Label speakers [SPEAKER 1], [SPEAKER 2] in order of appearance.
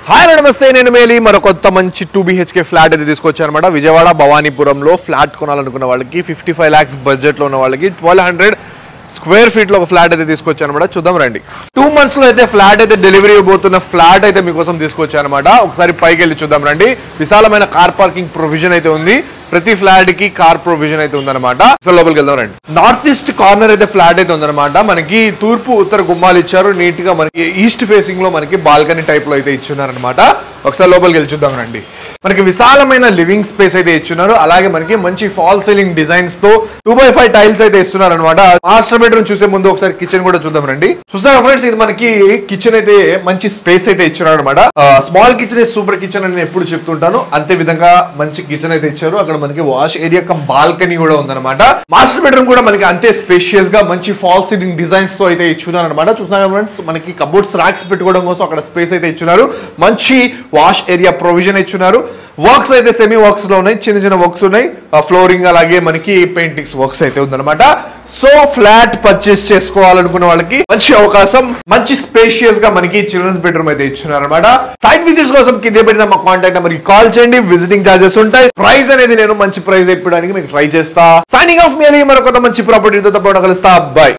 [SPEAKER 1] Hi నమస్తే నేను మేలి మరో కొత్త మంచి 2 BHK ఫ్లాట్ అయితే తీసుకొచ్చానన్నమాట. విజయవాడ భవానీపురంలో ఫ్లాట్ కొనాలనుకున్న వాళ్ళకి 55 lakhs బడ్జెట్ లో ఉన్న వాళ్ళకి 1200 స్క్వేర్ ఫీట్ లో ఒక ఫ్లాట్ అయితే తీసుకొచ్చానన్నమాట. చూద్దాం రండి. 2 months లో అయితే ఫ్లాట్ అయితే డెలివరీ ఇవ్వబోతున్న ఫ్లాట్ అయితే మీకోసం తీసుకొచ్చానన్నమాట. ఒకసారి పైకి వెళ్ళి చూద్దాం రండి. విశాలమైన కార్ పార్కింగ్ ప్రొవిజన్ అయితే ఉంది. ప్రతి ఫ్లాట్ కి కార్ ప్రొవిజన్ అయితే ఉందన్నమాట. లోపలికి వెళ్దాం రండి. నార్త్ ఈస్ట్ కార్నర్ అయితే ఫ్లాట్ అయితే ఉందన్నమాట. మనకి తూర్పు ఉత్తర గుమ్మాలు ఇచ్చారు. నీట్ గా మనకి ఈస్ట్ ఫేసింగ్ లో మనకి బాల్కనీ టైప్ లో అయితే ఇచ్చున్నారనమాట. ఒకసారి లోపలికి వెళ్ళి చూద్దాం రండి. మనకి విశాలమైన లివింగ్ స్పేస్ అయితే ఇచ్చున్నారు. అలాగే మనకి మంచి ఫాల్ సీలింగ్ డిజైన్స్ తో 2x5 టైల్స్ అయితే ఇస్తున్నారు అనమాట. మాస్టర్ బెడ్రూమ్ చూసే ముందు ఒకసారి కిచెన్ కూడా చూద్దాం రండి. చూస్తారా ఫ్రెండ్స్, ఇది మనకి కిచెన్ అయితే మంచి స్పేస్ అయితే ఇచ్చున్నారు అనమాట. స్మాల్ కిచెన్ సూపర్ కిచెన్ అని నేను ఎప్పుడు చెప్తుంటాను. అంతే విధంగా మంచి కిచెన్ అయితే ఇచ్చారు. అక్కడ మనకి వాష్ ఏరియా కమ్ బాల్కనీ కూడా ఉందన్నమాట. మాస్టర్ బెడ్రూమ్ కూడా మనకి అంతే స్పేషియస్ గా మంచి ఫాల్ సీలింగ్ డిజైన్స్ తో అయితే ఇచ్చున్నారు అనమాట. చూస్తున్నారు ఫ్రెండ్స్, మనకి కబోర్డ్స్ ర్యాక్స్ పెట్టుకోవడం కోసం అక్కడ స్పేస్ అయితే ఇచ్చున్నారు. మంచి వాష్ ఏరియా ప్రొవిజన్ ఇచ్చున్నారు. వర్క్స్ అయితే సెమీ వర్క్స్ లో ఉన్నాయి, చిన్న చిన్న వర్క్స్ ఉన్నాయి. ఫ్లోరింగ్ అలాగే మనకి పెయింటింగ్స్ వర్క్స్ అయితే ఉందన్నమాట. సో ఫ్లాట్ పర్చేస్ చేసుకోవాలనుకున్న వాళ్ళకి మంచి అవకాశం. మంచి స్పేషియస్ గా మనకి చిల్డ్రన్స్ బెడ్రూమ్ అయితే ఇచ్చున్నారు అనమాట. సైట్ విజిట్స్ కోసం కింద పెట్టిన మా కాంటాక్ట్ నెంబర్ కి కాల్ చేయండి. విజిటింగ్ చార్జెస్ ఉంటాయి. ప్రైస్ అనేది నేను మంచి ప్రైస్ ఇప్పడానికి మీకు ట్రై చేస్తా. సైనింగ్ ఆఫ్ మేలి మరొక మంచి ప్రాపర్టీతో తప్పకుండా కలుస్తా. బై.